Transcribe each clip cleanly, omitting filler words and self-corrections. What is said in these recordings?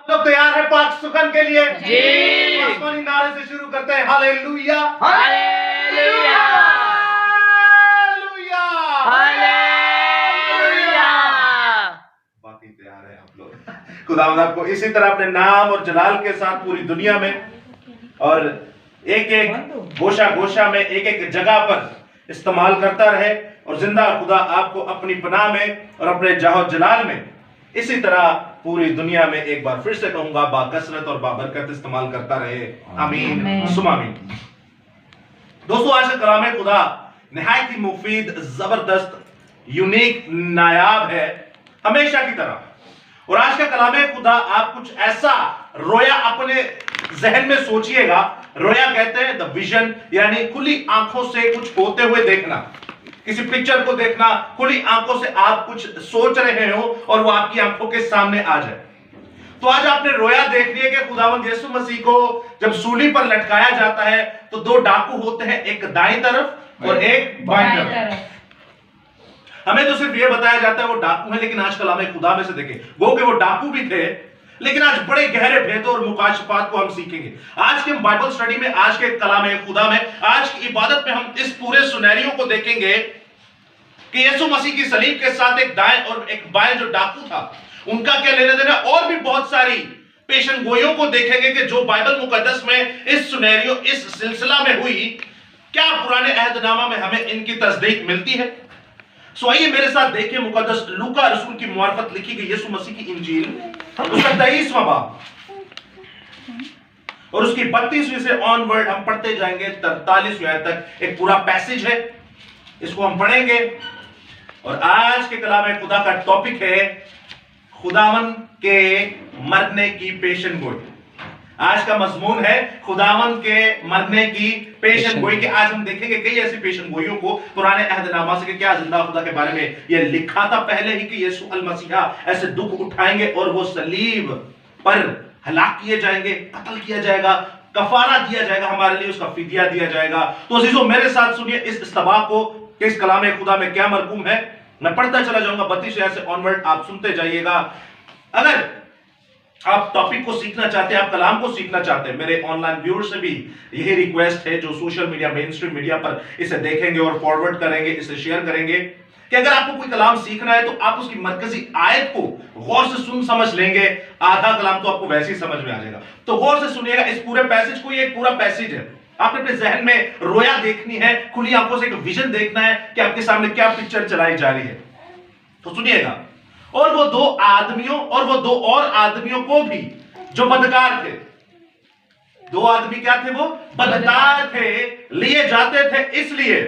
लोग तैयार है पाक सुखन के लिए? जी। आसमानी नारे से शुरू करते हैं। Hallelujah hallelujah hallelujah hallelujah. बाकी तैयार है आप लोग? खुदावंद आपको इसी तरह अपने नाम और जलाल के साथ पूरी दुनिया में और एक एक गोशा गोशा में एक एक जगह पर इस्तेमाल करता रहे और जिंदा खुदा आपको अपनी पनाह में और अपने जाहो जलाल में इसी तरह पूरी दुनिया में एक बार फिर से कहूंगा बाकसरत और बाबरकत इस्तेमाल करता रहे। आमीन सुमा आमीन। दोस्तों, आज का कलाम खुदा निहायत ही मुफीद, जबरदस्त, यूनिक, नायाब है हमेशा की तरह। और आज का कलाम खुदा आप कुछ ऐसा रोया अपने जहन में सोचिएगा। रोया कहते हैं द विजन, यानी खुली आंखों से कुछ होते हुए देखना, किसी पिक्चर को देखना, खुली आंखों से आप कुछ सोच रहे हो और वो आपकी आंखों के सामने आ जाए। तो आज आपने रोया देख लिया कि खुदावंद यीशु मसीह को जब सूली पर लटकाया जाता है तो दो डाकू होते हैं, एक दाईं तरफ और एक बाईं तरफ। हमें तो सिर्फ ये बताया जाता है वो डाकू है, लेकिन आज कलाम खुदा में से देखें वो कि वो डाकू भी थे, लेकिन आज बड़े गहरे भेदों और मुकाशफात को हम सीखेंगे। आज के बाइबल स्टडी में, आज के कलाम खुदा में, आज की इबादत में हम इस पूरे सुनहरियों को देखेंगे कि यीशु मसीह की सलीब के साथ एक दाएं और एक बाएं जो डाकू था उनका क्या लेना देना। और भी बहुत सारी पेशन गोइयों को देखेंगे कि जो बाइबल मुकद्दस में इस सुनहरियों इस सिलसिला में हुई, क्या पुराने अहदनामा में हमें इनकी तस्दीक मिलती है। सो आइए मेरे साथ देखिए मुकद्दस लूका रसूल की मुआरफत लिखी गई यीशु मसीह की इंजील, उसका 23वां बाब और उसकी 32वीं से ऑनवर्ड हम पढ़ते जाएंगे 43वीं आयत तक। एक पूरा पैसेज है, इसको हम पढ़ेंगे। और आज के कलाम खुदा का टॉपिक है खुदावन के मरने की पेशन गोई। आज का मजमून है खुदावन के मरने की पेशन गोई। के आज हम देखेंगे कई ऐसी पेशन गोइयों को पुराने अहदनामा से कि क्या जिंदा खुदा के बारे में यह लिखा था पहले ही कि यीशु अल मसीहा ऐसे दुख उठाएंगे और वो सलीब पर हलाक किए जाएंगे, कत्ल किया जाएगा, कफारा दिया जाएगा, हमारे लिए उसका फिदिया दिया जाएगा। तो अजीजों मेरे साथ सुनिए इस इस्तबाह को कि इस कलाम खुदा में क्या मरकूम है। मैं पढ़ता चला जाऊंगा 32 से ऑनवर्ड, आप सुनते जाइएगा। अगर आप टॉपिक को सीखना चाहते हैं, आप कलाम को सीखना चाहते हैं, मेरे ऑनलाइन व्यूअर से भी यही रिक्वेस्ट है जो social media, main stream media पर इसे देखेंगे और फॉरवर्ड करेंगे, इसे शेयर करेंगे, कि अगर आपको कोई कलाम सीखना है तो आप उसकी मरकजी आयत को गौर से सुन समझ लेंगे। आधा कलाम तो आपको वैसे ही समझ में आ जाएगा। तो गौर से सुनिएगा इस पूरे पैसेज को। ये एक पूरा पैसेज है, आपने अपने जहन में रोया देखनी है, खुली आंखों से एक विजन देखना है कि आपके सामने क्या पिक्चर चलाई जा रही है। तो सुनिएगा। और वो दो और आदमियों को भी जो बदकार थे, दो आदमी क्या थे? वो बदकार थे, लिए जाते थे इसलिए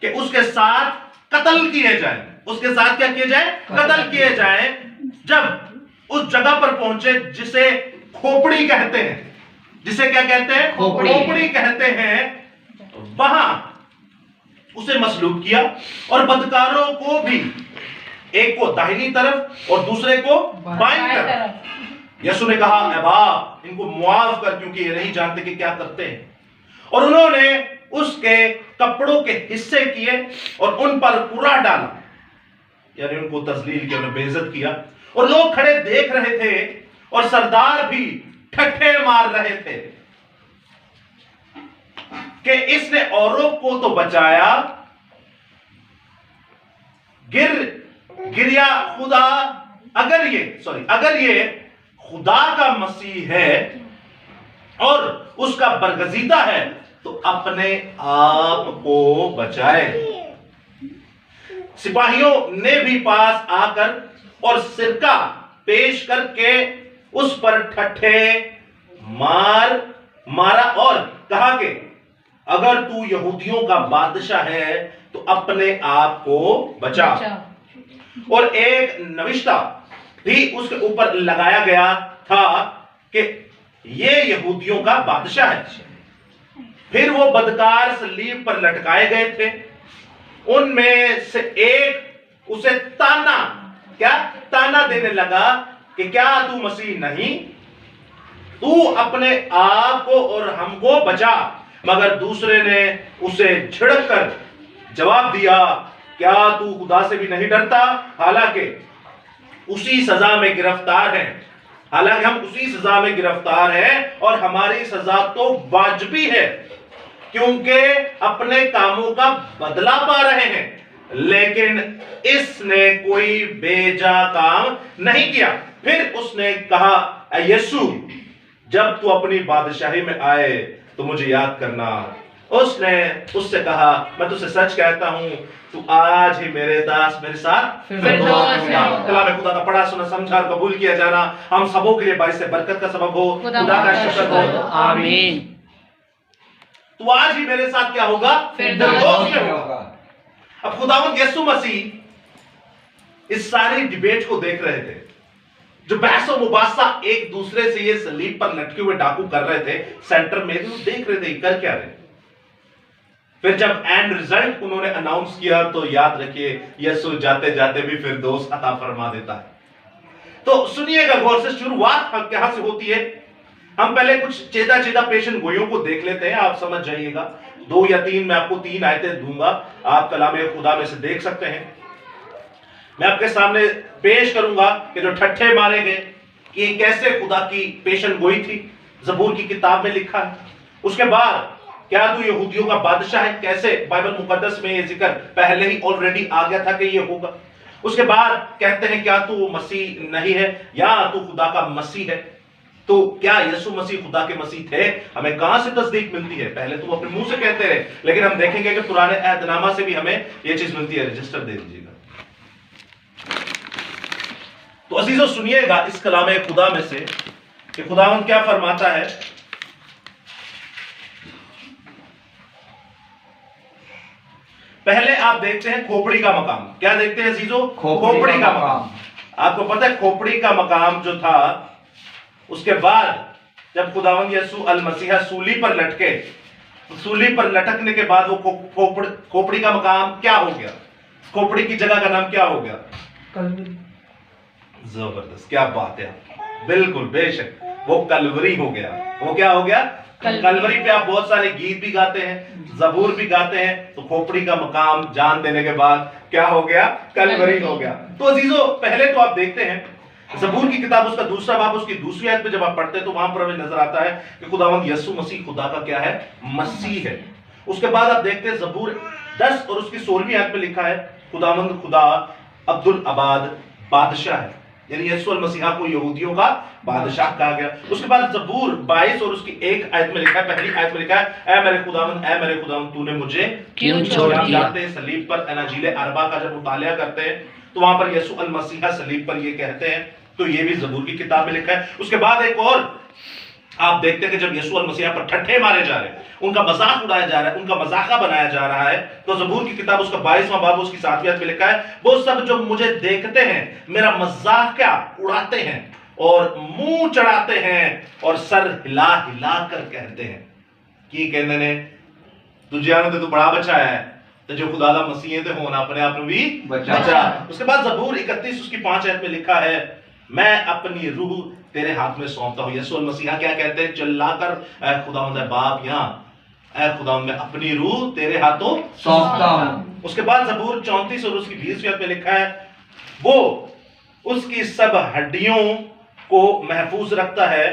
कि उसके साथ कत्ल किए जाए। उसके साथ क्या किए जाए? कत्ल किए जाए। जब उस जगह पर पहुंचे जिसे खोपड़ी कहते हैं, जिसे क्या कहते हैं? खोपड़ी कहते हैं, वहां उसे मसलूब किया और बदकारों को भी, एक को दाहिनी तरफ और दूसरे को बाईं तरफ। यीशु ने कहा, ऐ बाप इनको मुआफ कर, क्योंकि ये नहीं जानते कि क्या करते हैं। और उन्होंने उसके कपड़ों के हिस्से किए और उन पर कुरा डाला, यानी उनको तजलील किया, उन्हें बेइज्जत किया। और लोग खड़े देख रहे थे और सरदार भी ठट्ठे मार रहे थे कि इसने औरों को तो बचाया, गिरिया खुदा, अगर ये खुदा का मसीह है और उसका बरगजीदा है तो अपने आप को बचाए। सिपाहियों ने भी पास आकर और सिरका पेश करके उस पर ठट्ठे मारा और कहा कि अगर तू यहूदियों का बादशाह है तो अपने आप को बचा। और एक नविश्ता भी उसके ऊपर लगाया गया था कि ये यहूदियों का बादशाह है। फिर वो बदकार सलीब पर लटकाए गए थे। उनमें से एक उसे ताना देने लगा कि क्या तू मसीह नहीं? तू अपने आप को और हमको बचा। मगर दूसरे ने उसे छिड़क कर जवाब दिया, क्या तू खुदा से भी नहीं डरता? हालांकि उसी सजा में गिरफ्तार है। हालांकि हम उसी सजा में गिरफ्तार हैं और हमारी सजा तो वाजिबी है, क्योंकि अपने कामों का बदला पा रहे हैं। लेकिन इसने कोई बेजा काम नहीं किया। फिर उसने कहा, यीशु, जब तू अपनी बादशाही में आए तो मुझे याद करना। उसने उससे कहा, मैं तुझसे सच कहता हूं, तू आज ही मेरे दास मेरे साथ फिरदौस में। कलाम खुदा का पढ़ा सुना समझा और कबूल किया जाना हम सबों के लिए बाइस से बरकत का सबब हो। खुदा का शुक्र हो। आमीन। तू आज ही मेरे साथ क्या होगा? फिरदौस में होगा। अब खुदावंद यीशु मसीह इस सारी डिबेट को देख रहे थे, जो बहस और मुबासा एक दूसरे से ये सलीब पर लटके हुए डाकू कर रहे थे। सेंटर में वो देख रहे थे कर क्या रहे। फिर जब एंड रिजल्ट उन्होंने अनाउंस किया तो याद रखिए, यीशु जाते जाते भी फिरदौस अता फरमा देता है। तो सुनिएगा गौर से, शुरुआत कहां से होती है। हम पहले कुछ चेता चेता पेशन गोइयों को देख लेते हैं, आप समझ जाइएगा। 2 या 3 मैं आपको 3 आयतें दूंगा, आप कलाम खुदा में से देख सकते हैं। मैं आपके सामने पेश करूंगा कि जो ठट्ठे मारे गए कि कैसे खुदा की पेशन गोई थी, ज़बूर की किताब में लिखा है। उसके बाद क्या तू यहूदियों का बादशाह है, कैसे बाइबल मुकद्दस में ये जिक्र पहले ही ऑलरेडी आ गया था कि ये होगा। उसके बाद कहते हैं क्या तू मसीह नहीं है या तू खुदा का मसीह है। तो क्या यीशु मसीह खुदा के मसीह थे? हमें कहां से तस्दीक मिलती है? पहले तो वो अपने मुंह से कहते रहे, लेकिन हम देखेंगे कि पुराने अहदनामा से भी हमें यह चीज मिलती है। रजिस्टर दे दीजिएगा। तो अजीजों सुनिएगा इस कलाम खुदा में से कि खुदावंद क्या फरमाता है। पहले आप देखते हैं खोपड़ी का मकाम। क्या देखते हैं अजीजों? खोपड़ी का मकाम। आपको पता है खोपड़ी का मकाम जो था, उसके बाद जब खुदावंद यीशु अल मसीहा सूली पर लटके, सूली पर लटकने के बाद वो खोपड़ी का मकाम क्या हो गया? खोपड़ी की जगह का नाम क्या हो गया? जबरदस्त, क्या बात है, बिल्कुल बेशक, वो कलवरी हो गया। वो क्या हो गया? कलवरी पे आप बहुत सारे गीत भी गाते हैं, ज़बूर भी गाते हैं। तो खोपड़ी का मकाम जान देने के बाद क्या हो गया? कलवरी हो गया। तो अजीजों पहले तो आप देखते हैं ज़बूर की किताब, उसका दूसरा बाब, उसकी दूसरी आयत में जब आप पढ़ते हैं तो वहां पर हमें नजर आता है कि खुदावंद यीशु मसीह खुदा का क्या है? मसीह है। उसके बाद आप देखते हैं ज़बूर 10 और उसकी 16वीं आयत में लिखा है खुदावंद खुदा अब्दुल अबाद बादशाह है, यानी यीशु अल मसीहा को यहूदियों का बादशाह कहा गया। उसके बाद ज़बूर 22 और उसकी 1 आयत में लिखा है, पहली आयत में लिखा है, ऐ मेरे खुदावंद तूने मुझे क्यों छोड़ दिया? जानते हैं सलीब पर अनाजीले अरबा का जब मुतालिया करते हैं तो वहां पर यीशु अल मसीहा सलीब पर ये कहते हैं। तो ये भी ज़बूर की किताब में लिखा है। उसके बाद एक और आप देखते हैं कि जब यीशु अल मसीहा पर ठट्ठे मारे जा रहे हैं, उनका मजाक उड़ाया जा रहा है, उनका मजाका बनाया जा रहा है, तो ज़बूर की किताब उसका 22वां बाब उसकी 7वीं आयत में लिखा है, वो सब जो मुझे देखते हैं मेरा मजाक क्या उड़ाते हैं और मुंह चढ़ाते हैं और सर हिला हिला कर कहते हैं कि कहने ने तुझे आने तो बड़ा बचाया है, तो जो खुदा दा मसीह है तो होना अपने आप में भी बचा। उसके बाद ज़बूर 31 उसकी 5 आयत में लिखा है, मैं अपनी रूह तेरे हाथ में सौंपता हूं। यीशु अल मसीहा क्या कहते हैं? चिल्लाकर, ऐ खुदावंद बाप, यहाँ ऐ खुदावंद मैं अपनी रूह तेरे हाथों सौंपता हूं। उसके बाद ज़बूर 34 और उसकी 20वीं आयत में लिखा है, वो उसकी सब हड्डियों को महफूज रखता है,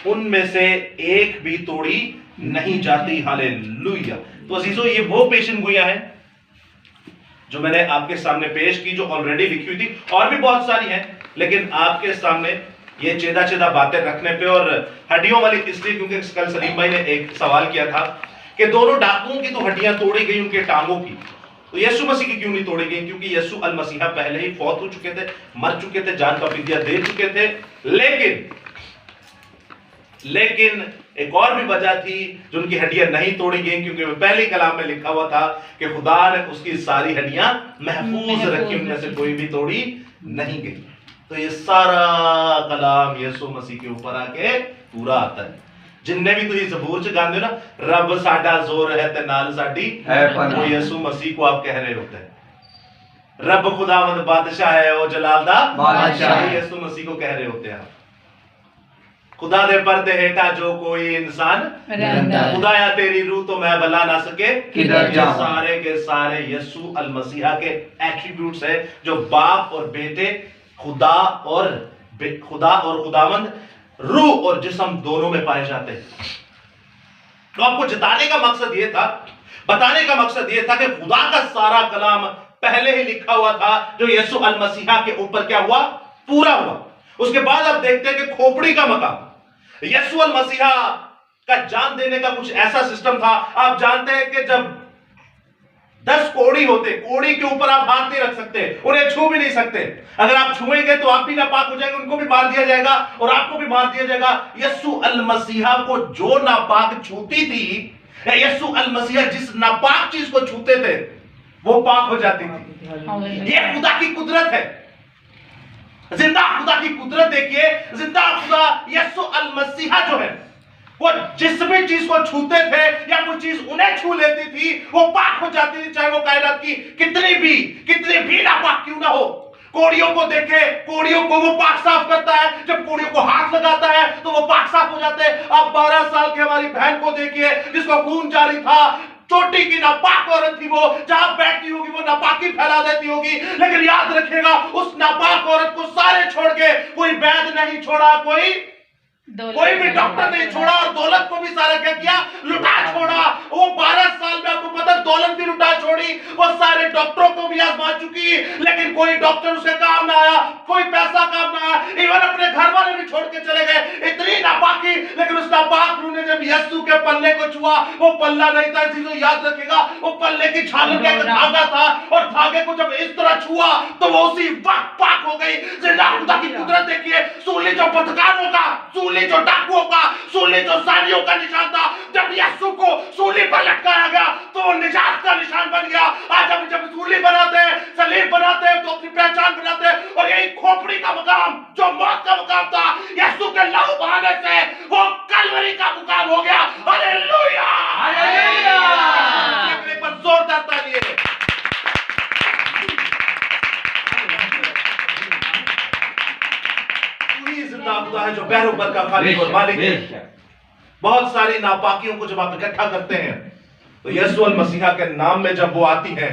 उनमें से एक भी तोड़ी नहीं जाती। हालेलुया। तो अजीजों ये वो पेशन गोइयां हैं जो मैंने आपके सामने पेश की, जो ऑलरेडी लिखी हुई थी, और भी बहुत सारी हैं, लेकिन आपके सामने ये चेदा चेदा बातें रखने पे, और हड्डियों वाली इसलिए क्योंकि कल सलीम भाई ने एक सवाल किया था कि दोनों डाकुओं की तो हड्डियां तोड़ी गई, उनके टांगों की, तो यीशु मसीह की क्यों नहीं तोड़ी गई? क्योंकि यीशु अल मसीहा पहले ही फौत हो चुके थे, मर चुके थे, जान का फिदिया दे चुके थे। लेकिन एक और भी वजह थी जो उनकी हड्डियां नहीं तोड़ी गई, क्योंकि पहले कलाम में लिखा हुआ था कि खुदा ने उसकी सारी हड्डियां महफूज रखी, उनमें से कोई भी तोड़ी नहीं गई। तो ये सारा कलाम यीशु मसीह के ऊपर आके पूरा आता है। जिन्ने भी तुम ज़बूर च गाते हो ना, रब साडा जोर है ते नाल साडी है, वो यीशु मसीह को आप कह रहे होते हैं। रब खुदावंद बादशाह है, वो जलाल दा बादशाह, यीशु मसीह को कह रहे होते हैं। खुदा दे पर्दे हेठा जो कोई इंसान खुदाया तेरी रूह तो मैं भला ना सके किधर जाऊं। सारे के सारे यीशु अल मसीहा के एट्रीब्यूट्स है, जो बाप और बेटे, खुदा और खुदा और खुदावंद रूह और जिस्म दोनों में पाए जाते हैं। तो आपको जिताने का मकसद यह था, बताने का मकसद यह था कि खुदा का सारा कलाम पहले ही लिखा हुआ था, जो यीशु अल मसीहा के ऊपर क्या हुआ, पूरा हुआ। उसके बाद आप देखते हैं कि खोपड़ी का मकाम, यीशु अल मसीहा का जान देने का कुछ ऐसा सिस्टम था। आप जानते हैं कि जब 10 कोड़ी होते, कोड़ी के ऊपर आप हाथ नहीं रख सकते, उन्हें छू भी नहीं सकते। अगर आप छुएंगे तो आप भी नापाक हो जाएंगे, उनको भी मार दिया जाएगा और आपको भी मार दिया जाएगा। यीशु अल मसीहा को जो नापाक छूती थी, यीशु अल मसीहा जिस नापाक चीज को छूते थे वो पाक हो जाती थी। ये खुदा की कुदरत है, जिंदा खुदा की कुदरत देखिए। जिंदा खुदा यीशु अल मसीहा जो है, वो जिस भी चीज को छूते थे या कोई चीज उन्हें छू लेती थी वो पाक हो जाती थी, चाहे वो कायनात की कितनी भी नापाक क्यों ना हो। कोड़ियों को देखे, कोड़ियों को वो पाक साफ करता है, जब कोड़ियों को हाथ लगाता है तो वो पाक साफ हो जाते हैं। अब 12 साल की हमारी बहन को देखिए जिसको खून जारी था, चोटी की नापाक औरत थी, वो जहां बैठती होगी वो नापाकी फैला देती होगी। लेकिन याद रखिएगा, उस नापाक औरत को सारे छोड़ के कोई वैद्य नहीं छोड़ा, कोई भी डॉक्टर नहीं छोड़ा, और दौलत को भी सारा क्या किया, लुटा छोड़ा। वो 12 साल में आपको पता दौलत भी लुटा छोड़ी, वो सारे डॉक्टरों को भी आजमा चुकी, लेकिन कोई डॉक्टर उसके काम ना आया, कोई पैसा काम ना आया, इवन अपने घर वाले भी छोड़ के चले गए। इतनी नापाकी, लेकिन उस नापाक रूह ने जब यीशु के पल्ले को छुआ, वो पल्ला नहीं था, चीजों याद रखेगा, वो पल्ले की छाल का धागा था, और धागे को जब इस तरह छुआ तो वो उसी वक्त पाक हो गई। जिंदा खुदा की कुदरत देखिए। सूली जो बदकारों का, सूली जो डाकुओं का, सूली जो जानियों का निशान था, जब यीशु को सूली पर लटकाया गया तो वो निजात का निशान बन गया। आज हम जब सूली बनाते हैं, सलीब बनाते हैं, तो अपनी पहचान बनाते हैं, और यही खोपड़ी का मुकाम जो मौत का मुकाम था, यीशु के लहू बहाने से वो कलवरी का मुकाम हो गया। Hallelujah, hallelujah. एक बार जोरदार तालियां। जिंदा खुदा है जो बैरों का खालिक और मालिक है। बहुत सारी नापाकियों को जब आप इकट्ठा करते हैं तो यीशु अल मसीहा के नाम में जब वो आती है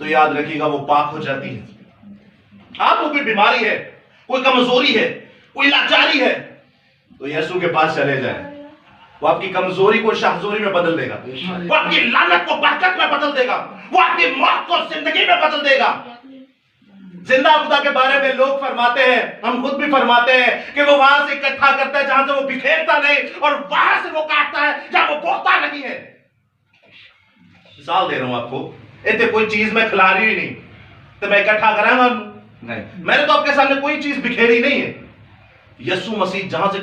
तो याद रखिएगा वो पाक हो जाती है। आपको कोई बीमारी है, कोई कमजोरी है, कोई लाचारी है, तो यीशु के पास चले जाए। वो आपकी कमजोरी को शाहजोरी में बदल देगा, वो आपकी लानत को बरकत में बदल देगा, वो आपकी मौत को जिंदगी में बदल देगा। जिंदा खुदा के बारे में लोग फरमाते हैं, हम खुद भी फरमाते हैं कि वो वहां से इकट्ठा करता है जहां से वो बिखेरता नहीं, और वहां से वो काटता है जहां वो बोता नहीं है। मिसाल दे रहा हूं आपको, इतने कोई चीज मैं खिलारी ही नहीं तो मैं इकट्ठा कराऊंगा नहीं। मैंने तो आपके सामने कोई चीज बिखेरी नहीं है। यीशु मसीह जहां से,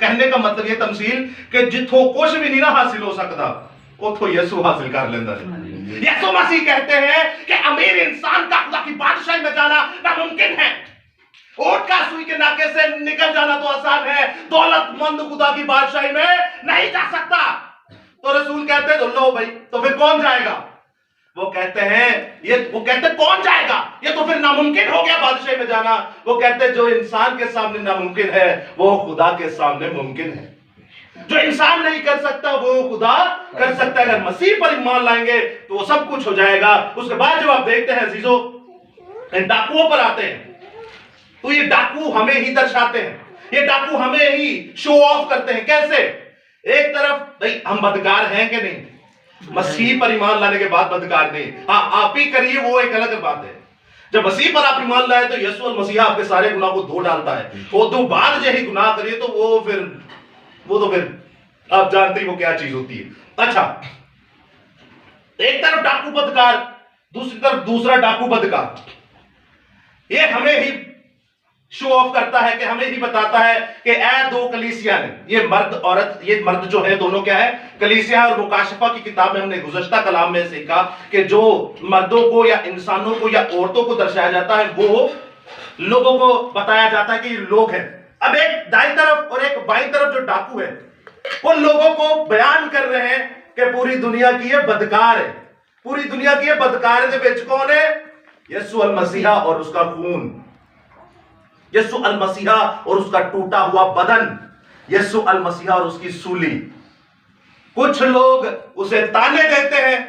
कहने का मतलब ये तमसील कि जिथों कुछ भी नहीं ना हासिल हो सकता उतो यीशु हासिल कर लेंदा है। यीशु मसीह कहते हैं कि अमीर इंसान का खुदा की बादशाही में जाना नामुमकिन है। ऊंट का सुई के नाके से निकल जाना तो आसान है, दौलतमंद खुदा की बादशाही में नहीं जा सकता। तो रसूल कहते हैं तो लो भाई, तो फिर कौन जाएगा? वो कहते हैं कौन जाएगा? ये तो फिर नामुमकिन हो गया बादशाही में जाना। वो कहते हैं जो इंसान के सामने नामुमकिन है वो खुदा के सामने मुमकिन है। जो इंसान नहीं कर सकता वो खुदा कर सकता है। अगर मसीह पर ईमान लाएंगे तो वो सब कुछ हो जाएगा। उसके बाद जब आप देखते हैं अजीजों, डाकुओं पर आते हैं तो ये डाकू हमें ही दर्शाते हैं, ये डाकू हमें ही शो ऑफ करते हैं। कैसे? एक तरफ भाई हम बदकार हैं कि नहीं, मसीह पर ईमान लाने के बाद बदकार नहीं, हाँ आप ही करिए, वो एक अलग बात है। जब मसीह पर आप ईमान लाए तो यीशु मसीह आपके सारे गुनाह को धो डालता है। वो दो बार जो ही गुनाह करिए तो वो तो फिर आप जानते ही वो क्या चीज होती है। अच्छा, एक तरफ डाकू बदकार, दूसरी तरफ दूसरा डाकू बदकार। ये हमें ही शो ऑफ करता है, कि हमें ही बताता है कि ए दो कलीसिया ने, ये मर्द औरत, ये मर्द जो है दोनों क्या है? कलीसिया। और मुकाशफा की किताब में हमने गुज़श्ता कलाम में सीखा कि जो मर्दों को या इंसानों को या औरतों को दर्शाया जाता है वो लोगों को बताया जाता है कि ये लोग हैं। अब एक दाईं तरफ और एक बाईं तरफ जो डाकू है वो लोगों को बयान कर रहे हैं कि पूरी दुनिया की ये बदकार है, पूरी दुनिया की ये बदकार है। विच कौन है? यीशु अल मसीहा और उसका खून, यीशु अल मसीहा और उसका टूटा हुआ बदन, यीशु अल मसीहा और उसकी सूली। कुछ लोग उसे ताने देते हैं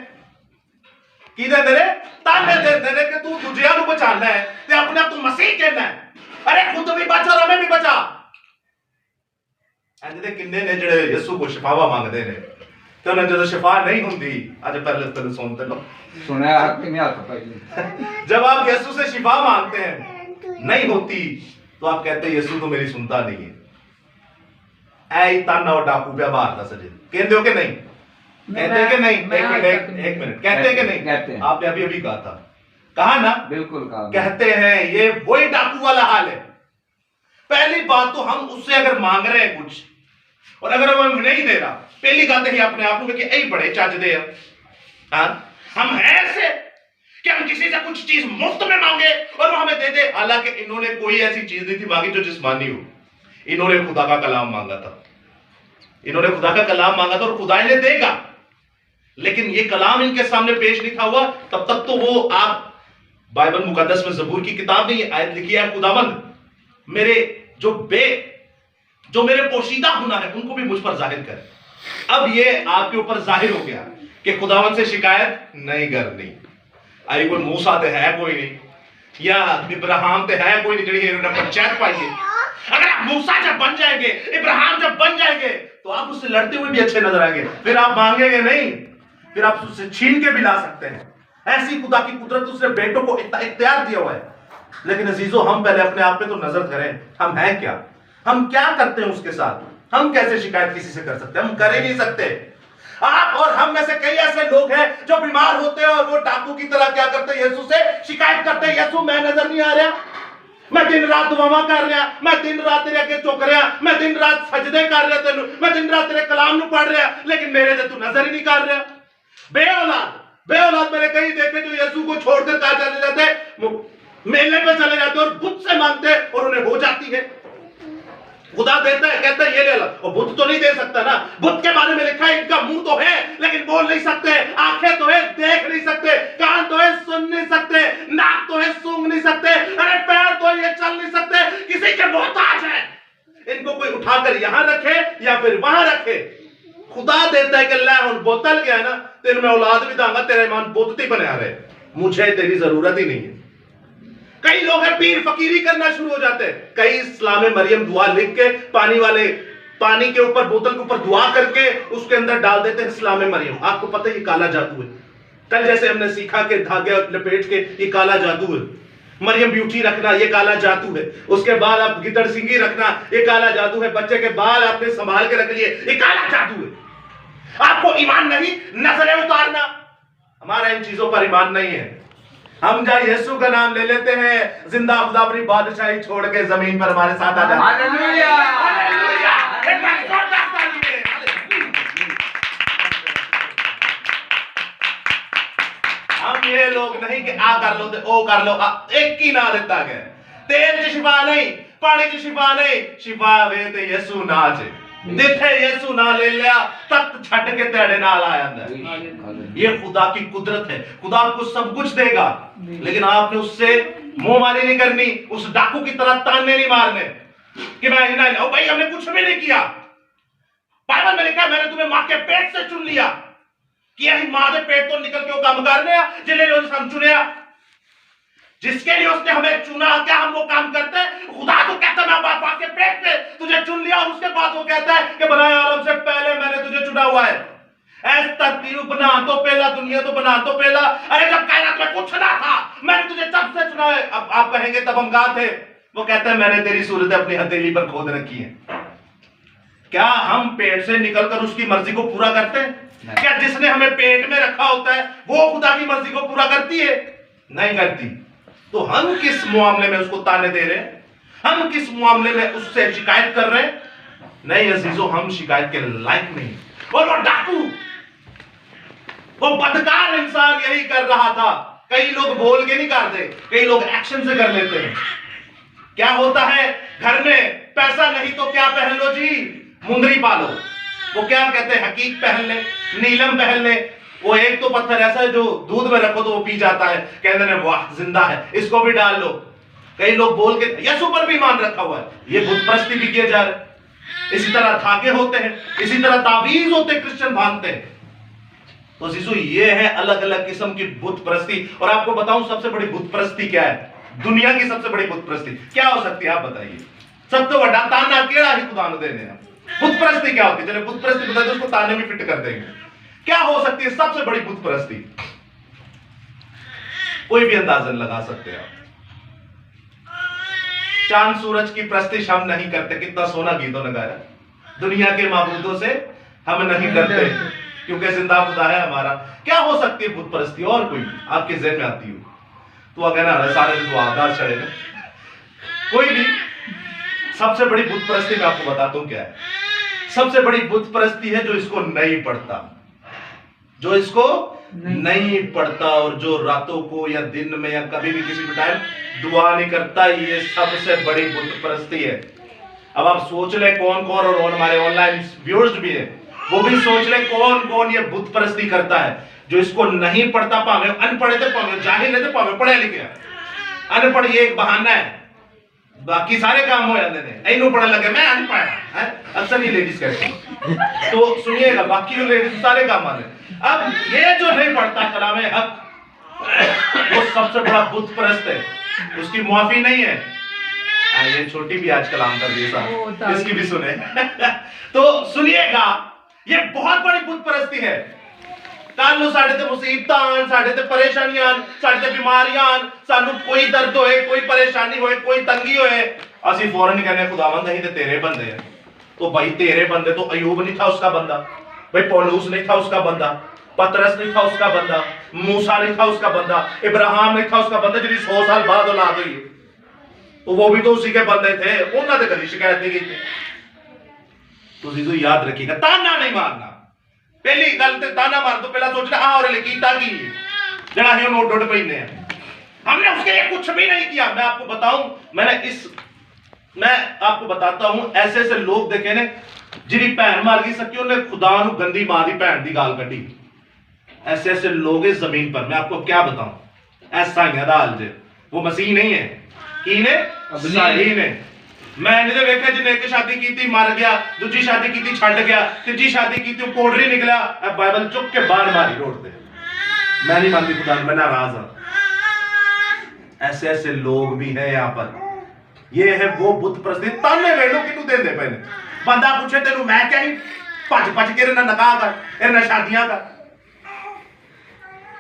कि ताने देते हैं कि तू दूजिया को बचाना है ते अपने आप तू मसीह कहना है। अरे खुद भी बच और हमें भी बचा। कहते किन्ने ने जेड़े यसू को शिफावा मांगते ने तो उन्हें जो शिफा नहीं होती, आज पहले सुनते लो सुना कि नहीं आता पहले। जब आप यसू से शिफा मांगते हैं नहीं होती तो आप कहते हैं यसू तो मेरी सुनता नहीं है। ऐ ताना और डाकू पे मारता सजे, कहते हो कि नहीं? कहते हैं कि नहीं? एक मिनट, कहते हैं कि नहीं? कहते हैं। आपने अभी अभी कहा था, कहा ना? बिल्कुल कहा। कहते हैं ये वही डाकू वाला हाल है। पहली बात तो हम उससे अगर मांग रहे हैं कुछ और अगर वो नहीं दे रहा, पहली गाते ही अपने आप को कि ऐ बड़े चज दे हम हैं ऐसे कि हम किसी से कुछ चीज मुफ्त में मांगे और वो हमें दे दे। हालांकि इन्होंने कोई ऐसी चीज नहीं थी मांगी जो जिस्मानी हो। इन्होंने खुदा का कलाम मांगा था, इन्होंने खुदा का कलाम मांगा था और खुदा इन्हें देगा। लेकिन ये कलाम इनके सामने पेश नहीं था हुआ तब तक तो वो, आप बाइबल मुकद्दस में ज़बूर की किताब में ये आयत लिखी है, खुदावंद मेरे जो मेरे पोशीदा गुनाह है उनको भी मुझ पर जाहिर करे। अब ये आपके ऊपर जाहिर हो गया कि खुदावंद से शिकायत नहीं करनी। आई कोई मूसा तो है कोई नहीं, या इब्राहिम तो है कोई नहीं जिन्हें इन्होंने पंचायत पाई है। अगर आप मूसा जब बन जाएंगे, इब्राहिम जब बन जाएंगे तो आप उससे लड़ते हुए भी अच्छे नजर आएंगे, फिर आप मांगेंगे नहीं, फिर आप उससे छीन के भी ला सकते हैं। ऐसी खुदा की कुदरत उसने बेटों को इख्तियार दिया हुआ है। लेकिन अजीजों, हम पहले अपने आप पे तो नजर करें, हम हैं क्या, हम क्या करते हैं उसके साथ। हम कैसे शिकायत किसी से कर सकते हैं? हम कर ही नहीं सकते। आप और हम में से कई ऐसे लोग हैं जो बीमार होते हैं और वो डाकू की तरह क्या करते हैं, यीशु से शिकायत करते हैं, यीशु मैं नजर नहीं आ रहा, मैं दिन रात दुआवां कर रहा, मैं दिन रात तेरे अगे झुक रहा, मैं दिन रात सजदे कर रहा तेनू, मैं दिन रात तेरे कलाम नू पढ़ रहा, लेकिन मेरे से तू नजर ही नहीं कर रहा। बेऔलाद मैंने कई देखे जो यीशु को छोड़कर कहा चले जाते, मेले पे चले जाते और बुत से मांगते और उन्हें हो जाती है। खुदा देता है, कहता है ये ले लो, और बुत तो नहीं दे सकता ना। बुत के बारे में लिखा है इनका मुंह तो है लेकिन बोल नहीं सकते, आंखें तो है देख नहीं सकते, कान तो है सुन नहीं सकते, नाक तो है सूंघ नहीं सकते, अरे पैर तो ये चल नहीं सकते, किसी के मोहताज है। इनको कोई उठाकर यहां रखे या फिर वहां रखे। खुदा देता है कि लै हुन बोतल गया ना, तेरे में औलाद भी दांगा, तेरे ईमान बोतती बने आ रहे, मुझे तेरी जरूरत ही नहीं है। कई लोग हैं पीर फकीरी करना शुरू हो जाते हैं। कई इस्लाम मरियम दुआ लिख के पानी के ऊपर, बोतल के ऊपर दुआ करके उसके अंदर डाल देते हैं इस्लाम मरियम। आपको पता है ये काला जादू है। कल जैसे हमने सीखा कि धागे लपेट के ये काला जादू है। मरियम ब्यूटी रखना ये काला जादू है। उसके बाद आप गिदड़ सिंगी रखना ये काला जादू है। बच्चे के बाल आपने संभाल के रख लिए ये काला जादू है। आपको ईमान नहीं, नजरें उतारना, हमारा इन चीजों पर ईमान नहीं है। हम जब यीशु का नाम ले लेते हैं, जिंदा खुदा अपनी बादशाही छोड़ के जमीन पर हमारे साथ आ जाता है। Hallelujah, hallelujah. हम ये लोग नहीं कि आ कर लो ओ कर लो, एक ही ना देता गया। तेल की शिफा नहीं, पानी की शिफा नहीं, शिफा वे ते यीशु ना च जिथे यीशु ना ले लिया तक छट के तेरे नाल आ जाता है। ये खुदा की कुदरत है। खुदा आपको सब कुछ देगा लेकिन आपने उससे मुंहमारी नहीं करनी, उस डाकू की तरह ताने नहीं मारने कि मैं ना भाई हमने कुछ भी नहीं किया। बाइबल में लिखा है मैंने तुम्हें मां के पेट से चुन लिया कि यही मां के पेट तो निकल के वो काम करने जिन्हें हम चुने, जिसके लिए उसने हमें चुना, क्या हम वो काम करते हैं? खुदा तो कहता है मैं बाप के पेट से तुझे चुन लिया और उसके बाद वो कहता है कि बनाए आलम से पहले मैंने तुझे चुना हुआ है। ऐस तरतीब बना तो पहला, दुनिया तो बना तो पहला। अरे जब कायनात में कुछ ना था मैंने तुझे तब से चुना है। अब आप कहेंगे तब हम कहां थे? वो कहता है मैंने तेरी सूरत अपनी हथेली पर खोद रखी है। क्या हम पेट से निकलकर उसकी मर्जी को पूरा करते हैं? क्या जिसने हमें पेट में रखा होता है वो खुदा की मर्जी को पूरा करती है? नहीं करती। तो हम किस मामले में उसको ताने दे रहे हैं? हम किस मामले में उससे शिकायत कर रहे हैं? नहीं अजीजों, हम शिकायत के लायक नहीं। और वो डाकू, वो बदकार इंसान यही कर रहा था। कई लोग बोल के नहीं करते, कई लोग एक्शन से कर लेते हैं। क्या होता है घर में पैसा नहीं तो क्या पहन लो जी, मुंदरी पालो। वो क्या कहते हैं, हकीक पहन ले, नीलम पहन ले। वो एक तो पत्थर ऐसा है जो दूध में रखो तो वो पी जाता है, कहते हैं वाह जिंदा है, इसको भी डाल लो। कई लोग बोल के यीशु पर भी ईमान रखा हुआ है, ये बुत परस्ती भी किए जा रहे। इसी तरह धागे होते हैं, इसी तरह तावीज होते क्रिश्चियन बांधते हैं। तो यीशु ये है अलग अलग किस्म की बुत परस्ती। और आपको बताऊं सबसे बड़ी बुत परस्ती क्या है? दुनिया की सबसे बड़ी बुत परस्ती क्या हो सकती है, आप बताइए। सब तो बड़ा ताना केड़ा ही खुदा ने देने हैं। बुत परस्ती क्या होती है, चले बुत परस्ती बता दो, उसको ताने में फिट कर देंगे। क्या हो सकती है सबसे बड़ी बुत परस्ती, कोई भी अंदाजन लगा सकते हैं आप। चांद सूरज की प्रस्तिश हम नहीं करते, कितना सोना गीतों ने गाया। दुनिया के माबूदों से हम नहीं डरते क्योंकि जिंदा खुदा है हमारा। क्या हो सकती है बुत परस्ती, और कोई आपके जेहन में आती हो तो अगर ना सारे जो आधार चढ़े ना, कोई भी। सबसे बड़ी बुत परस्ती मैं आपको बताता हूं क्या है। सबसे बड़ी बुत परस्ती है जो इसको नहीं पढ़ता, जो इसको नहीं पढ़ता, और जो रातों को या दिन में या कभी भी किसी भी टाइम दुआ नहीं करता, ये सबसे बड़ी बुत परस्ती है। अब आप सोच ले कौन कौन, और हमारे ऑनलाइन व्यूअर्स भी है, वो भी सोच ले कौन कौन ये बुत परस्ती करता है, जो इसको नहीं पढ़ता। पावे अनपढ़ थे, पावे जाहिल थे, पावे पढ़े लिखे। अनपढ़ ये एक बहाना है, बाकी सारे काम हो जाते हैं। इन्हों पढ़ने लगे मैं अनपढ़ है, अक्सर ये लेडीज कहते हैं। तो सुनिएगा, बाकी लेडीज सारे काम आते हैं। अब ये जो नहीं पढ़ता कलामे हक, वो सबसे बड़ा बुत परस्त है, उसकी माफी नहीं है। ये छोटी भी आजकल आम कर दी साहब, इसकी भी सुने। तो सुनिएगा, ये बहुत बड़ी बुत परस्ती है। कानू साढ़े ते मुसीबतां, साढ़े ते परेशानियां, साढ़े ते बीमारियां, सानू कोई दर्द होए, कोई परेशानी होए, कोई तंगी होए, असि फौरन कहने खुदावंद ही ते तेरे बंदे हैं। तो भाई तेरे बंदे तो अयूब नहीं था उसका बंदा, भाई पौलुस नहीं था उसका बंदा, पतरस नहीं था उसका बंदा, मूसा नहीं था उसका बंदा, इब्राहिम नहीं था उसका बंदा जिन्हें 100 साल बाद औलाद हुई, तो वो भी तो उसी के बंदे थे। उन्होंने कभी शिकायत नहीं की। तो जीजू याद रखिएगा, ताना नहीं मारना। पहली गल ते ताना मार दो, पहला सोचना हाँ और कीता की जड़ा है नोट डोट पहने हैं, हमने उसके लिए कुछ भी नहीं किया। मैं आपको बताऊं, मैं आपको बताता हूं, ऐसे ऐसे लोग देखे ने जिरी भैन मार गई सकी, उन्हें खुदा नु गंदी मां दी भैन दी गाल कटी। ऐसे ऐसे लोग इस जमीन पर, मैं आपको क्या बताऊं, ऐसा ही हाल जे। वो मसीह नहीं है, की ने साही ने। मैंने तो वेखा जिन्हें एक शादी की थी मर गया, दूसरी शादी की थी छड़ गया, तीसरी शादी की थी कोडरी निकला, अब बाइबल चुप के बाहर मारी रोड पे। मैं नहीं मानती खुदा, मैं नाराज हूं। ऐसे ऐसे लोग भी हैं यहाँ पर। ये है वो बुत परस्ती। ताने वेलो किनू दे दे पहले, बंदा पूछे तेनू मैं क्या ही भज भज के ना नकाह कर, ना शादियां कर।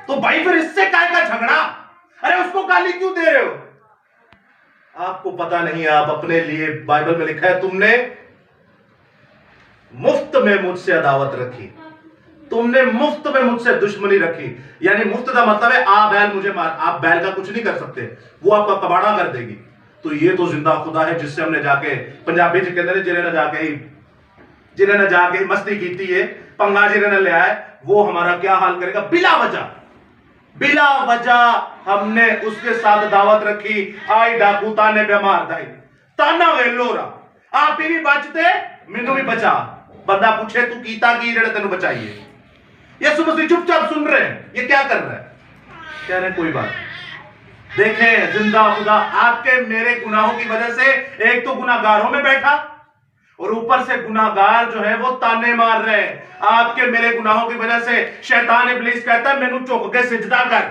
तो भाई फिर इससे काय का झगड़ा? अरे उसको गाली क्यों दे रहे हो? आपको पता नहीं, आप अपने लिए, बाइबल में लिखा है तुमने मुफ्त में मुझसे अदावत रखी, तुमने मुफ्त में मुझसे दुश्मनी रखी। यानी मुफ्त का मतलब है आ बैल मुझे मार, आप बैल का कुछ नहीं कर सकते, वो आपका कबाड़ा कर देगी। तो ये तो जिंदा खुदा है जिससे हमने जाके, पंजाबी जी कहते हैं जिन्हें ने जाके मस्ती की थी, ये पंगा जिन्हें ने लिया है, वो हमारा क्या हाल करेगा। बिला वजह हमने उसके साथ दावत रखी, आई डाकू ताने पे मार दाई, ताना वेलो रहा, आप भी बचते मैनू भी बचा। बंदा पूछे तू कीता की जेड़ा तेनू बचाइए। यीशु मसीह चुपचाप सुन रहे हैं, ये क्या कर रहा है? कह रहे कोई बात। देखें जिंदा खुदा आपके मेरे गुनाहों की वजह से एक तो गुनाहगारों में बैठा, और ऊपर से गुनाहगार जो है वो ताने मार रहे हैं। आपके मेरे गुनाहों की वजह से शैतान इब्लीस कहता है मैनू झुक के सिजदा कर,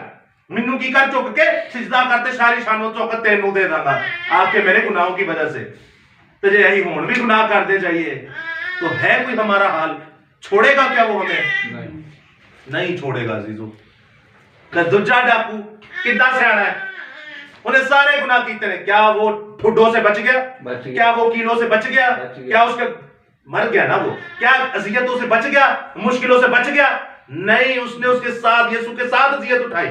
मैनू की कर, झुक के सिजदा करते सारी शानों चौक तेनू दे दूंगा, आपके मेरे गुनाहों की वजह से। तो जे यही हुण भी गुनाह कर दे जाइए तो है कोई हमारा हाल? छोड़ेगा क्या वो हमें? नहीं छोड़ेगा जीजू। दूजा डाकू कितना सियाना है, उन्हें सारे गुनाह कीते ने, क्या वो ठुड्डों से बच गया? क्या वो कीलों से बच गया? क्या उसके मर गया ना वो? क्या अजियतों से बच गया? मुश्किलों से बच गया? नहीं, उसने उसके साथ, यीशु के साथ अजियत उठाई,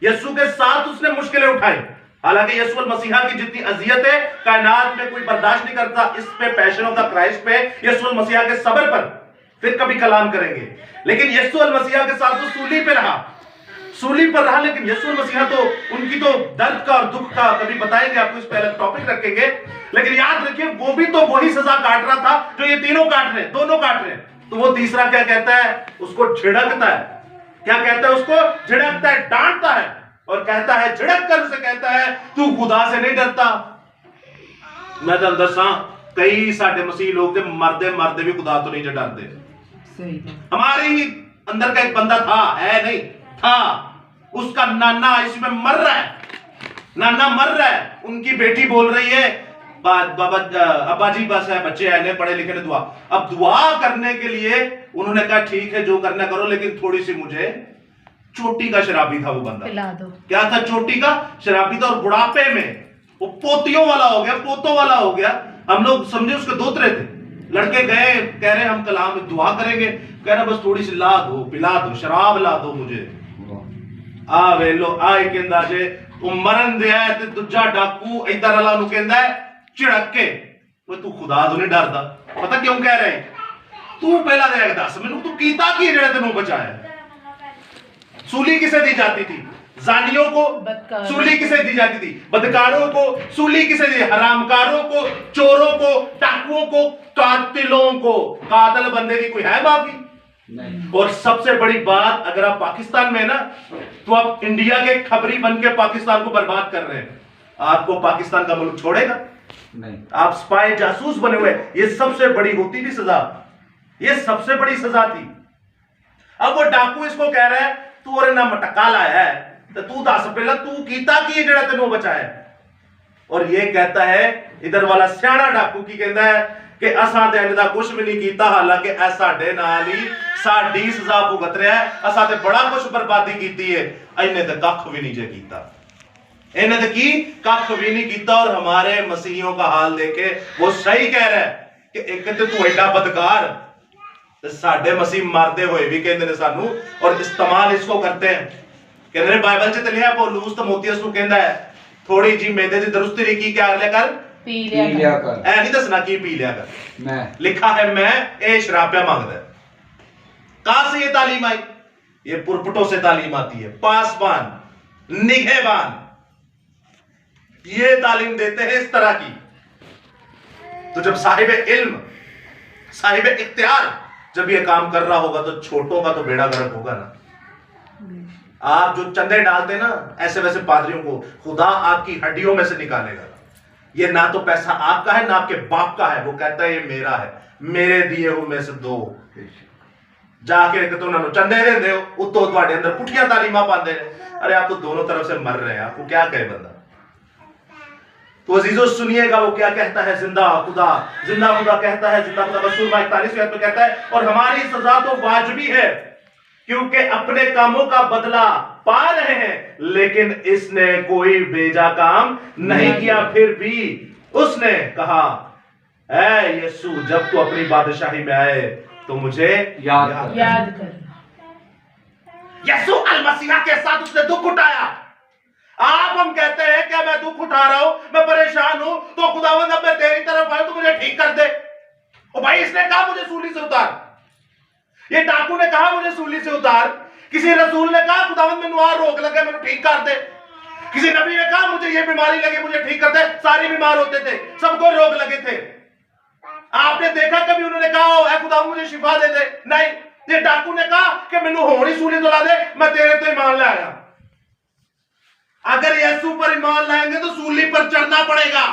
यीशु के साथ उसने मुश्किलें उठाई। हालांकि यीशु मसीहा की जितनी अजियत है कायनात में कोई बर्दाश्त नहीं करता। इस पे पैशन ऑफ द क्राइस्ट पे, यीशु मसीहा के सब्र पर फिर कभी कलाम करेंगे। लेकिन यीशु मसीहा के साथ तो सूली पे रहा, सूली पर रहा। लेकिन यीशु मसीहा तो उनकी तो दर्द का और दुख का कभी बताएंगे आपको, इस पे अलग टॉपिक रखेंगे। लेकिन याद रखिए वो भी तो वही सजा काट रहा था जो ये तीनों काट रहे, दोनों काट रहे। तो वो तीसरा क्या कहता है? उसको झिड़कता है। क्या कहता है? उसको झिड़कता है, डांटता है और कहता है, झिड़क कर उसे कहता है तू खुदा से नहीं डरता। मैं तो दसा कई साडे मसीह लोग मरदे मरदे भी खुदा तो नहीं डरते। हमारे ही अंदर का एक बंदा था, है नहीं था, उसका नाना इसमें मर रहा है, नाना मर रहा है, उनकी बेटी बोल रही है बाबा अब्बा जी बस है, बच्चे आए पढ़े लिखे ने दुआ। अब दुआ करने के लिए उन्होंने कहा ठीक है जो करना करो, लेकिन थोड़ी सी मुझे, चोटी का शराबी था वो बंदा, पिला दो। क्या था, चोटी का शराबी था, और बुढ़ापे में वो पोतियों वाला हो गया, पोतों वाला हो गया। हम लोग समझे उसके दोतरे थे। लड़के गए, कह रहे हम कलाम में दुआ करेंगे, कह रहा बस थोड़ी सी ला दो, पिला दो, शराब ला दो मुझे। आ वे लो आए कहंदा जे तू मरन दिया है ते दूजा डाकू इधर वाला नु कहंदा है झिड़क के, वो तू खुदा तो नहीं डरदा। पता क्यों कह रहे हैं, तू पहला देख दस मैनू तू कीता की जेड़ा तेनू बचाया। सूली किसे दी जाती थी, जानियों को सूली किसे दी जाती थी, बदकारों को सूली किसे दी, हरामकारों को, चोरों को, डाकुओं को, कातिलों को। कातिल बंदे की कोई है माफी नहीं। और सबसे बड़ी बात, अगर आप पाकिस्तान में ना, तो आप इंडिया के खबरी बन के पाकिस्तान को बर्बाद कर रहे हैं। आपको पाकिस्तान का मुल्क छोड़ेगा नहीं। आप स्पाई जासूस बने हुए, ये सबसे बड़ी होती थी सजा, ये सबसे बड़ी सजा थी। अब वो डाकू इसको कह रहा है तू और ना मटका लाया है, तो तू दस पहला तू कीता की जेड़ा तेनू बचाया। और ये कहता है इधर वाला सियाना डाकू की कहता है कि असां ते इन्दा कुछ भी नहीं कीता, हालांकि ऐ साडे नाल ही साडी सजा भुगत रहा है, असां ते बड़ा कुछ बर्बादी कीती है, इन्ने ते कख भी नहीं जे कीता, इन्ने ते की कख भी नहीं कीता। और हमारे मसीहियों का हाल देखे वो सही कह रहा है कि एक ते तू एडा बदकार, साडे मसीह मरदे हुए भी कहते ने सानू, और इस्तेमाल इसको करते हैं। कहते ने बाइबल च लिखा पौलुस तीमुथियुस नु कहंदा है थोड़ी जी मैदे दी दरुस्ती की क्या लिया कर, पी लिया कर। ऐ नहीं दसना की पी लिया कर, मैं लिखा है मैं ए शराब मांगदा। कहां से ये तालीम आई, ये पुरपटों से तालीम आती है। पासबान, निगहबान ये तालीम देते हैं इस तरह की। तो जब साहिब इल्म, साहिब इख्तियार जब ये काम कर रहा होगा, तो छोटों का तो बेड़ा गर्क होगा ना। आप जो चंदे डालते ना ऐसे वैसे पादरियों को, खुदा आपकी हड्डियों में से निकालेगा। ये ना तो पैसा आपका है ना आपके बाप का है, वो कहता है ये मेरा है, मेरे दिए हुए में से दो। जाके तो उन्होंने चंदे दे दे, उतो तुम्हारे अंदर पुठिया तालीमा पाते हैं। अरे आप तो दोनों तरफ से मर रहे हैं, आपको क्या कहे बंदा। तो अजीजों सुनिएगा वो क्या कहता है, जिंदा खुदा कहता है, जिंदा खुदा रसूल 41 में कहता है, और हमारी सजा तो वाजिबी है क्योंकि अपने कामों का बदला पा रहे हैं, लेकिन इसने कोई बेजा काम नहीं किया। फिर भी उसने कहा ऐ यीशु जब तू अपनी बादशाही में आए तो मुझे याद कर। यीशु अल मसीहा के साथ उसने दुख उठाया। आप हम कहते हैं क्या मैं दुख उठा रहा हूं, मैं परेशान हूं, तो खुदावंद अब मैं तेरी तरफ आया तो मुझे ठीक कर दे। ओ भाई इसने कहा मुझे सूली से उतार, ये डाकू ने कहा मुझे सूली से उतार, किसी रसूल ने कहा खुदावंद मैनू आ रोग लगे मैनू ठीक कर दे, किसी नबी ने कहा मुझे ये बीमारी लगी मुझे ठीक कर दे। सारे बीमार होते थे, सबको रोग लगे थे। आपने देखा कभी उन्होंने कहा ऐ खुदावंद मुझे शिफा दे दे? नहीं, ये डाकू ने कहा कि मैनू होनी सूली तो ला दे, मैं तेरे तो ईमान ले आया। अगर यीशु पर ईमान लाएंगे तो सूली पर चढ़ना पड़ेगा,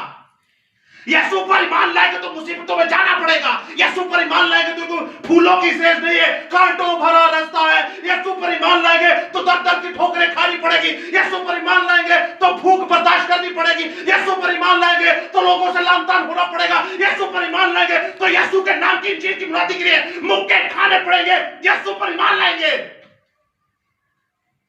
यीशु पर ईमान लाएंगे तो मुसीबतों में जाना पड़ेगा, यीशु पर ईमान लाएंगे तो फूलों की सेज नहीं है, कांटों भरा रास्ता है। यीशु पर ईमान लाएंगे तो दर दर की ठोकरें खानी पड़ेगी, यीशु पर ईमान लाएंगे तो भूख बर्दाश्त करनी पड़ेगी, यीशु पर ईमान लाएंगे तो लोगों से लामतान होना पड़ेगा, यीशु पर ईमान लाएंगे तो यीशु के नाम की चीज की मुनादी के लिए मुक्के खाने पड़ेंगे। यीशु पर ईमान लाएंगे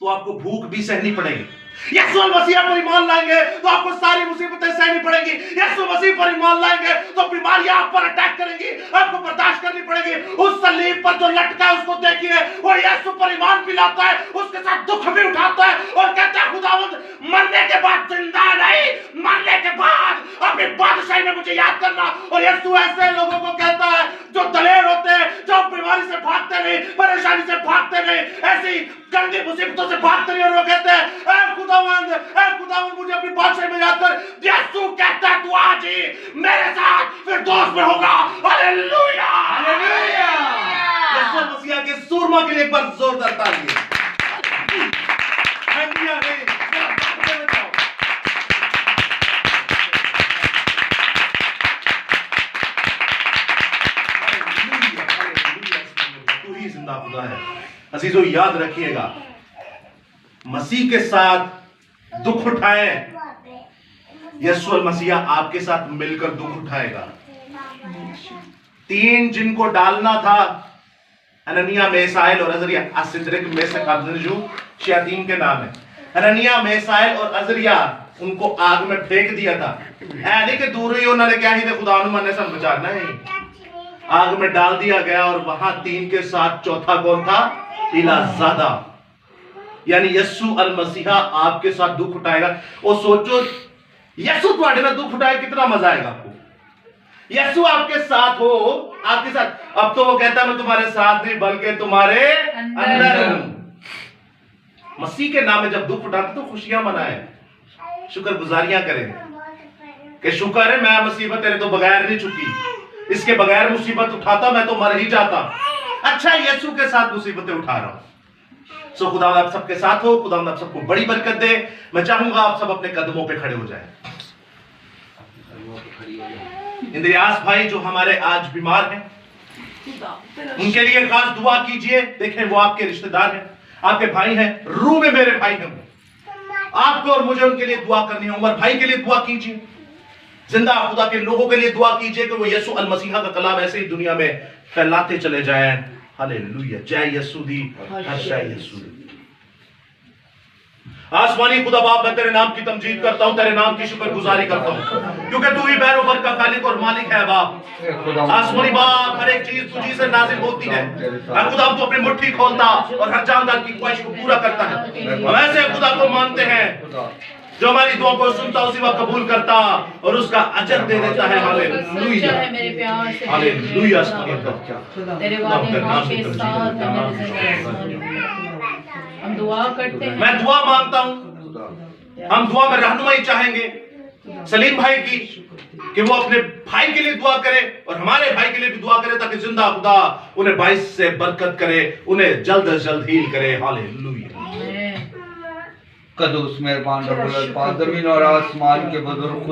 तो आपको भूख भी सहनी पड़ेगी, यीशु मसीह पर ईमान लाएंगे तो आपको सारी मुसीबतें सहनी पड़ेगी, यीशु मसीह पर ईमान लाएंगे तो बीमारियां आप पर अटैक करेंगी, आपको बर्दाश्त करनी पड़ेगी। उस सलीब पर जो लटका है उसको देखिए, वो यीशु पर ईमान भी लाता है, उसके साथ दुख भी उठाता है और कहता है खुदावंद मरने के बाद जिंदा नहीं, मरने के बाद अपनी बादशाही में मुझे याद करना। और यीशु ऐसे लोगों को कहता है जो दलेर होते हैं, जो बीमारी से भागते नहीं, परेशानी से भागते नहीं, ऐसी गंदी मुसीबतों से भागते नहीं, और वो कहते हैं ऐ खुदावंद मुझे अपनी बादशाही में याद कर। यीशु कहता है तू आज ही मेरे साथ फिरदौस में होगा। Hallelujah hallelujah. यीशु मसीह के सूरमा के लिए एक बार जोरदार तालियां। हालेलुया तू ही जिंदा खुदा है। अजीजों याद रखिएगा, मसीह के साथ दुख उठाएं यीशु मसीह आपके साथ मिलकर दुख उठाएगा। 3 जिनको डालना था, अननिया, मेसाइल और अजरिया, असिद्रिक में से अब्दुल्जू शयातीन के नाम है। अननिया, मेसाइल और अजरिया, उनको आग में फेंक दिया था। ऐनी के दूर ही उन्होंने क्या ही थे, खुदा ने सब बचाना है, आग में डाल दिया गया। और वहां 3 के साथ चौथा कौन था? इलाजादा, यानी यीशु अल मसीहा आपके साथ दुख उठाएगा। और सोचो, यीशु तुम्हारे साथ दुख उठाए, कितना मजा आएगा आपको। यीशु आपके साथ हो, आपके साथ। अब तो वो कहता है मैं तुम्हारे साथ नहीं बल्कि तुम्हारे अंदर हूं। मसीह के नाम में जब दुख उठाते तो खुशियां मनाएं, शुक्रगुजारियां करें कि शुक्र है मैं मुसीबत तेरे तो बगैर नहीं चुकी, इसके बगैर मुसीबत उठाता मैं तो मर ही जाता। अच्छा, यीशु के साथ मुसीबतें उठा रहा हूं। सो खुदा आप सबके साथ हो, खुदा आप सबको बड़ी बरकत दे। मैं चाहूंगा आप सब अपने कदमों पे खड़े हो जाएं। इंद्रियास भाई जो हमारे आज बीमार हैं, उनके लिए खास दुआ कीजिए। देखें, वो आपके रिश्तेदार हैं, आपके भाई हैं, रूह में मेरे भाई हैं। आपको और मुझे उनके लिए दुआ करनी है। उमर भाई के लिए दुआ कीजिए, जिंदा खुदा के लोगों के लिए दुआ कीजिए कि वो यीशु अल मसीहा का कलाम ऐसे ही दुनिया में फैलाते चले जाएं। हालेलुया, जय यीशु दी, जय यीशु दी। आसमानी खुदा बाप, मैं तेरे नाम की तमजीद करता हूं, तेरे नाम की शुक्रगुजारी करता हूं, क्योंकि तू ही बैरोबर का खालिक और मालिक है। बाप, आसमानी बाप, हर एक चीज तुझी से नाजिल होती है। खुदा तू अपनी मुट्ठी खोलता और हर जानदार की ख्वाहिश को पूरा करता है। हम ऐसे खुदा को मानते हैं जो हमारी दुआ को सुनता, उसी वक्त कबूल करता और उसका अजर दे देता है। Hallelujah, hallelujah. तेरे वादे हमारे साथ हैं, मेरे ज़िंदगी। हम दुआ करते हैं, मैं दुआ मांगता हूं, हम दुआ में रहनुमाई चाहेंगे सलीम भाई की, कि वो अपने भाई के लिए दुआ करे और हमारे भाई के लिए भी दुआ करे, ताकि जिंदा खुदा उन्हें 22 से बरकत करे, उन्हें जल्द से जल्द हील करे। हालेलुया। कदूस मेहरबान रब्बुल अल्फाज, ज़मीन और आसमान के बुजुर्ग